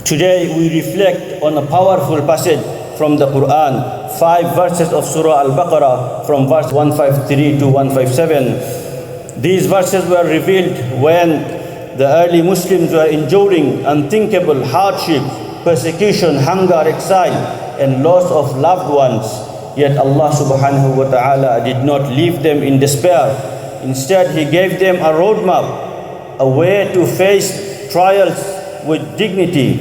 Today we reflect on a powerful passage from the Quran, 5 verses of Surah Al-Baqarah from verse 153 to 157. These verses were revealed when the early Muslims were enduring unthinkable hardship, persecution, hunger, exile, and loss of loved ones. Yet Allah subhanahu wa ta'ala did not leave them in despair. Instead, He gave them a roadmap, a way to face trials with dignity,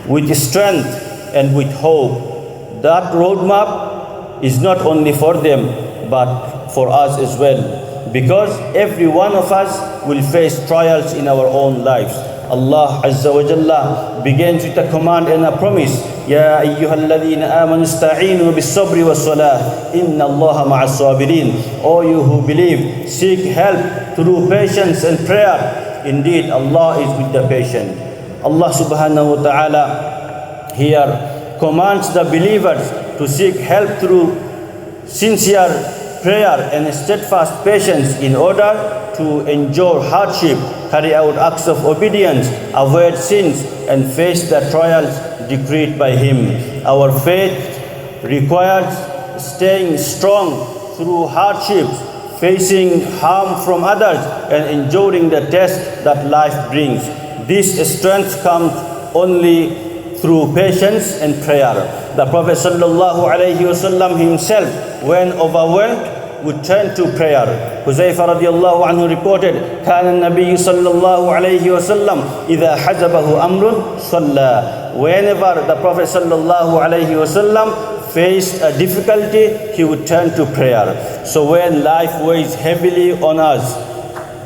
with strength, and with hope. That roadmap is not only for them, but for us as well. Because every one of us will face trials in our own lives. Allah Azza wa Jalla begins with a command and a promise. Ya ayyuhalladhina amanu ista'inu bis-sabri was-salah inna Allaha ma'as sabirin. O you who believe, seek help through patience and prayer. Indeed, Allah is with the patient. Allah subhanahu wa ta'ala here commands the believers to seek help through sincere prayer and steadfast patience in order to endure hardship, carry out acts of obedience, avoid sins, and face the trials decreed by Him. Our faith requires staying strong through hardships, facing harm from others, and enduring the test that life brings. This strength comes only through patience and prayer. The Prophet sallallahu alaihi wasallam himself, when overwhelmed, would turn to prayer. Huzaifa radiallahu anhu reported, كان النبي صلى الله عليه وسلم إذا حزبه أمر صلى. Whenever the Prophet sallallahu alaihi wasallam faced a difficulty, he would turn to prayer. So when life weighs heavily on us,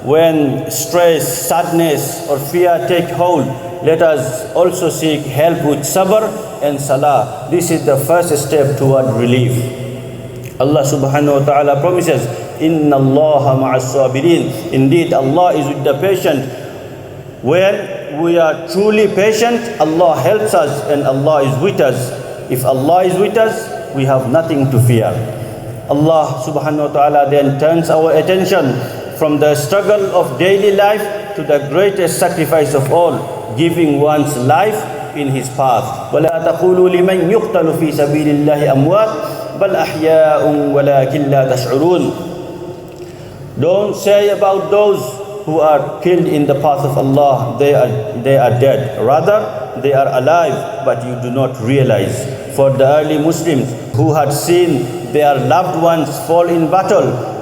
when stress, sadness, or fear take hold, let us also seek help with sabr and salah. This is the first step toward relief. Allah subhanahu wa ta'ala promises, Inna Allaha ma'as sabirin. Indeed, Allah is with the patient. When we are truly patient, Allah helps us and Allah is with us. If Allah is with us, we have nothing to fear. Allah subhanahu wa ta'ala then turns our attention from the struggle of daily life to the greatest sacrifice of all, giving one's life in His path. وَلَا تَقُولُوا لِمَنْ يُقْتَلُ فِي سَبِيلِ اللَّهِ أَمْوَاتٍ بَلْ أَحْيَاءٌ وَلَكِنْ لَا تَشْعُرُونَ. Don't say about those who are killed in the path of Allah, they are dead. Rather, they are alive, but you do not realize. For the early Muslims who had seen their loved ones fall in battle,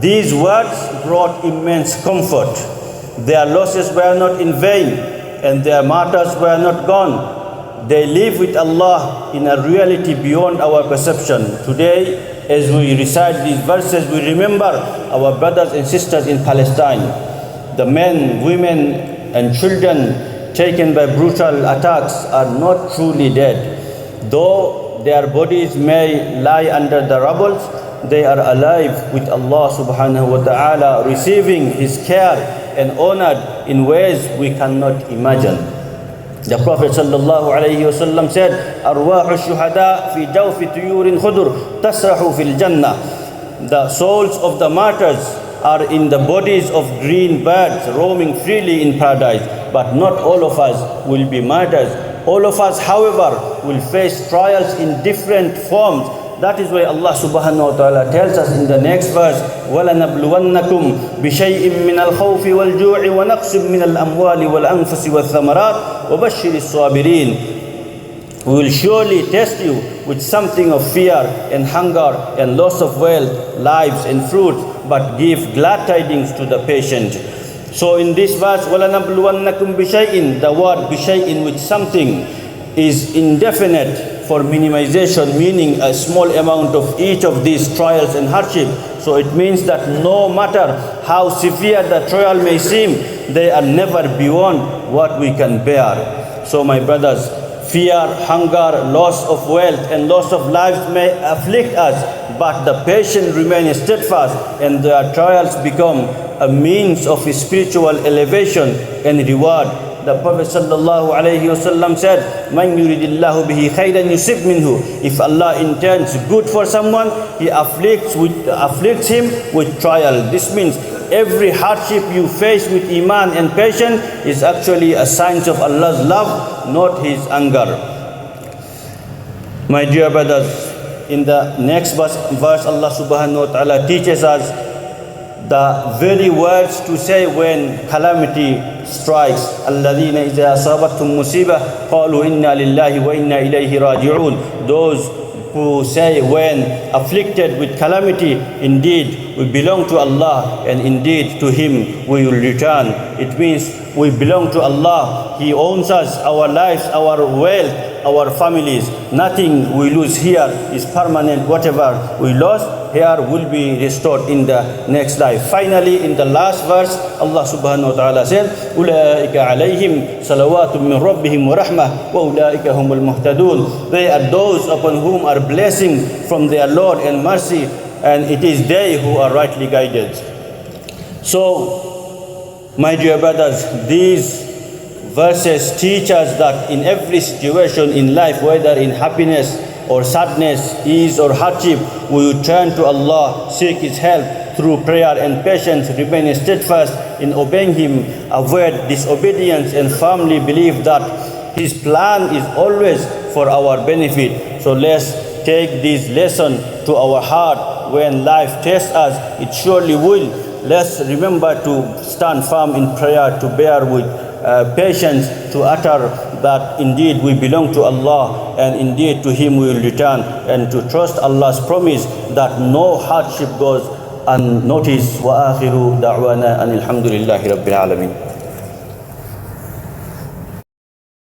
these words brought immense comfort. Their losses were not in vain, and their martyrs were not gone. They live with Allah in a reality beyond our perception. Today, as we recite these verses, we remember our brothers and sisters in Palestine. The men, women, and children taken by brutal attacks are not truly dead. Though their bodies may lie under the rubble, they are alive with Allah subhanahu wa ta'ala, receiving His care and honored in ways we cannot imagine. The Prophet sallallahu alayhi wa sallam said, أَرْوَاحُ الشُّهَدَاءِ فِي جَوْفِ طُيُورٍ خُضُرٍ تَسْرَحُ فِي الْجَنَّةِ. The souls of the martyrs are in the bodies of green birds roaming freely in paradise. But not all of us will be martyrs. All of us, however, will face trials in different forms. That is why Allah subhanahu wa ta'ala tells us in the next verse, وَلَنَبْلُوَنَّكُمْ بِشَيْءٍ مِّنَ الْخَوْفِ وَالْجُوعِ وَنَقْصٍ مِّنَ الْأَمْوَالِ وَالْأَنفُسِ وَالثَّمَرَاتِ وَبَشِّرِ الصَّابِرِينَ. We will surely test you with something of fear and hunger and loss of wealth, lives and fruits, but give glad tidings to the patient. So in this verse, وَلَنَبْلُوَنَّكُمْ بِشَيْءٍ, the word بِشَيْءٍ with something is indefinite for minimization, meaning a small amount of each of these trials and hardship. So it means that no matter how severe the trial may seem, they are never beyond what we can bear. So my brothers, fear, hunger, loss of wealth, and loss of lives may afflict us, but the patient remains steadfast, and their trials become a means of spiritual elevation and reward. The Prophet sallallahu alayhi wasallam said, "Man yuridillahu bihi khayran yusib minhu." If Allah intends good for someone, He afflicts him with trial. This means every hardship you face with iman and patience is actually a sign of Allah's love, not His anger. My dear brothers, in the next verse Allah subhanahu wa ta'ala teaches us the very words to say when calamity strikes. الَّذِينَ إِذَا أَصَابَتْهُمْ مُصِيبَةٌ قَالُوا إِنَّا لِلَّهِ وَإِنَّا إِلَيْهِ رَاجِعُونَ. Those who say when afflicted with calamity, indeed we belong to Allah and indeed to Him we will return. It means we belong to Allah. He owns us, our lives, our wealth, our families. Nothing we lose here is permanent. Whatever we lost here will be restored in the next life. Finally, in the last verse, Allah subhanahu wa ta'ala said, أُولَٰئِكَ عَلَيْهِمْ صَلَوَاتٌ مِّن رَبِّهِمْ وَرَحْمَةٌ وَأُولَٰئِكَ هُمُ الْمُهْتَدُونَ. They are those upon whom are blessing from their Lord and mercy, and it is they who are rightly guided. So, my dear brothers, these verses teach us that in every situation in life, whether in happiness or sadness, ease or hardship, we will turn to Allah, seek His help through prayer and patience, remain steadfast in obeying Him, avoid disobedience, and firmly believe that His plan is always for our benefit. So let's take this lesson to our heart when life tests us. It surely will. Let's remember to stand firm in prayer, to bear with patience, to utter that indeed we belong to Allah and indeed to Him we will return, and to trust Allah's promise that no hardship goes unnoticed. Wa akhiru da'wana anil hamdulillahi rabbil alamin.